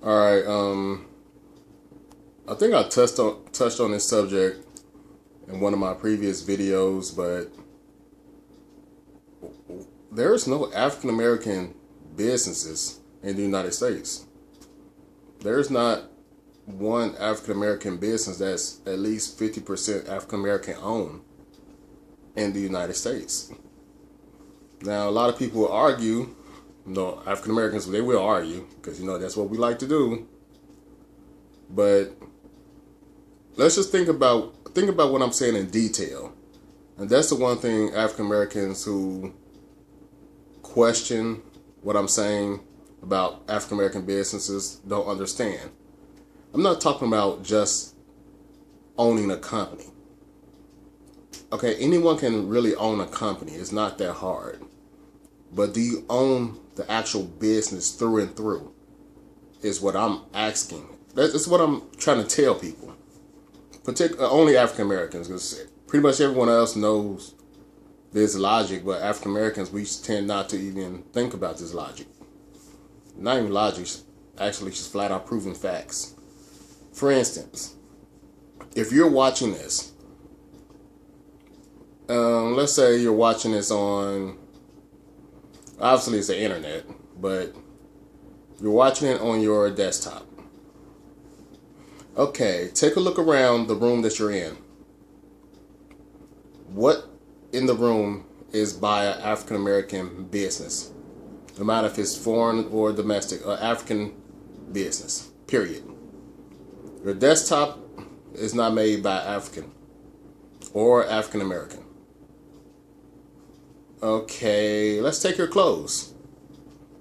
All right. I think I touched on this subject in one of my previous videos, but there's no African American businesses in the United States. There's not one African American business that's at least 50% African American owned in the United States. Now, a lot of people will argue, no, African Americans, they will argue, because that's what we like to do. But let's just think about what I'm saying in detail. And that's the one thing African Americans who question what I'm saying about African American businesses don't understand. I'm not talking about just owning a company. Okay, anyone can really own a company. It's not that hard. But do you own the actual business through and through? Is what I'm asking. That's what I'm trying to tell people. Only African Americans, because pretty much everyone else knows this logic, but African Americans, we tend not to even think about this logic. Not even logic, actually just flat out proven facts. For instance, if you're watching this, let's say you're watching this on, obviously it's the internet, but you're watching it on your desktop. Okay, take a look around the room that you're in. What in the room is by an African American business? No matter if it's foreign or domestic, or African business, period. Your desktop is not made by African or African American. Okay, let's take your clothes.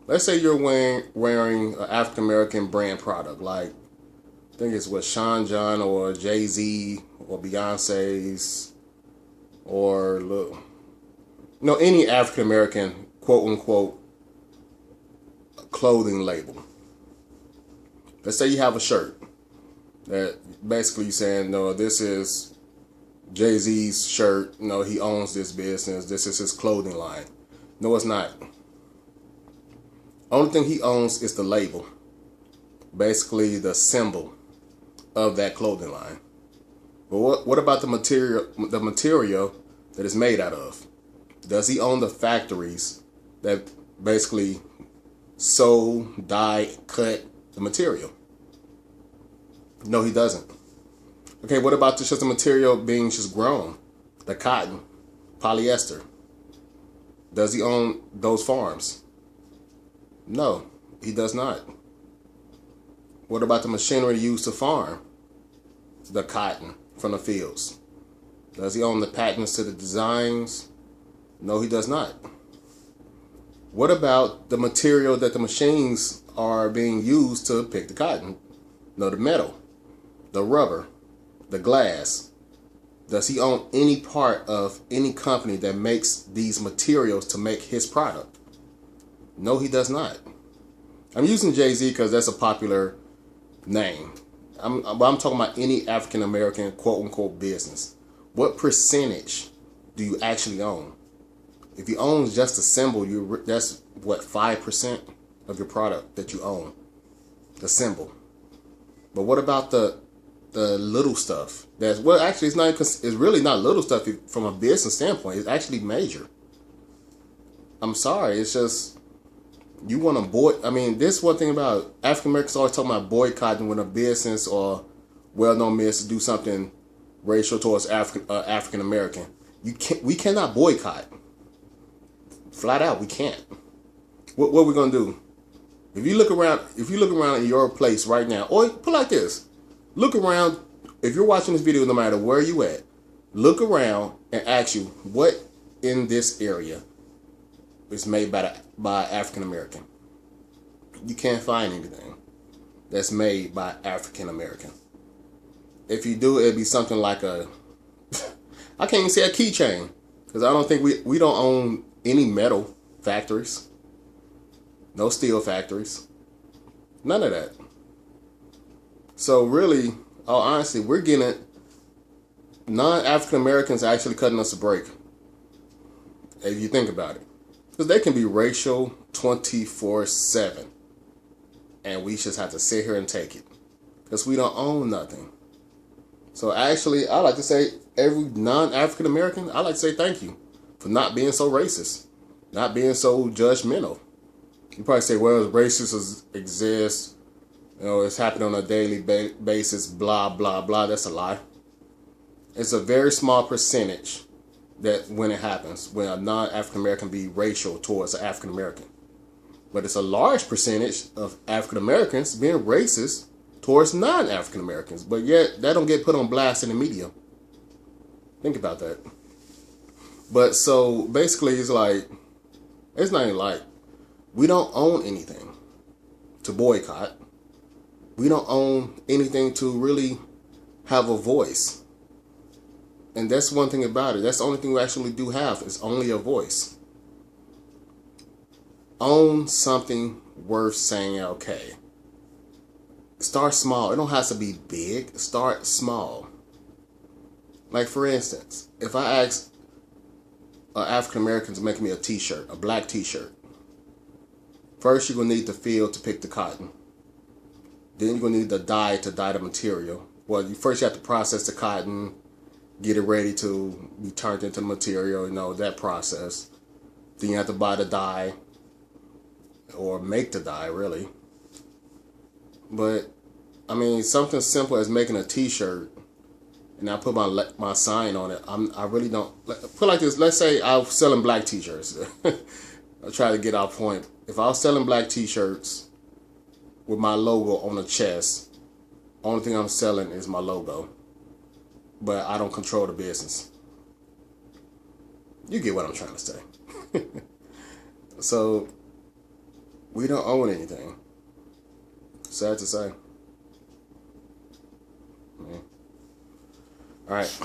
Let's say you're wearing an African American brand product, like I think it's what Sean John or Jay-Z or Beyonce's or any African American quote unquote clothing label. Let's say you have a shirt that basically saying, no, this is Jay-Z's shirt. No, he owns this business. This is his clothing line. No, it's not. Only thing he owns is the label. Basically the symbol of that clothing line. But what about the material that it's made out of? Does he own the factories that basically sew, dye, cut the material? No, he doesn't. Okay, what about just the material being just grown? The cotton, polyester. Does he own those farms? No, he does not. What about the machinery used to farm the cotton from the fields? Does he own the patents to the designs? No, he does not. What about the material that the machines are being used to pick the cotton? No, the metal, the rubber, the glass. Does he own any part of any company that makes these materials to make his product? No, he does not. I'm using Jay-Z because that's a popular name. But I'm talking about any African American quote unquote business. What percentage do you actually own? If he owns just a symbol, that's what, 5% of your product that you own, the symbol. But what about the little stuff? Actually it's really not little stuff from a business standpoint. It's actually major. I'm sorry, it's just you want to this one thing about African Americans always talking about boycotting when a business or well-known business do something racial towards African American. We cannot boycott. Flat out, we can't. What are we gonna do? If you look around in your place right now, or put it like this, look around. If you're watching this video, no matter where you at, look around and ask you what in this area is made by African American. You can't find anything that's made by African American. If you do, it'd be something like I can't even say a keychain, because I don't think we don't own any metal factories, no steel factories, none of that. So really, honestly, we're getting non-African Americans actually cutting us a break, if you think about it, because they can be racial 24/7, and we just have to sit here and take it because we don't own nothing. So actually, I like to say every non-African American, I like to say thank you for not being so racist, not being so judgmental. You probably say, well, racism exists, you know, it's happening on a daily basis, blah, blah, blah. That's a lie. It's a very small percentage that when it happens, when a non-African American be racial towards an African American. But it's a large percentage of African Americans being racist towards non-African Americans. But yet, that don't get put on blast in the media. Think about that. But so basically, it's like, it's not even like, we don't own anything to boycott. We don't own anything to really have a voice. And that's one thing about it. That's the only thing we actually do have is only a voice. Own something worth saying, okay. Start small. It don't have to be big. Start small. Like, for instance, if I ask an African American to make me a t-shirt, a black t-shirt, first you're going to need the field to pick the cotton. Then you're going to need the dye to dye the material. Well, first you have to process the cotton, get it ready to be turned into the material, you know, that process. Then you have to buy the dye, or make the dye, really. But, I mean, something simple as making a t-shirt, and I put my sign on it, I really don't, put like this, let's say I was selling black t-shirts. I'll try to get our point. If I was selling black t-shirts with my logo on the chest, only thing I'm selling is my logo. But I don't control the business. You get what I'm trying to say. So, we don't own anything. Sad to say. Yeah. All right.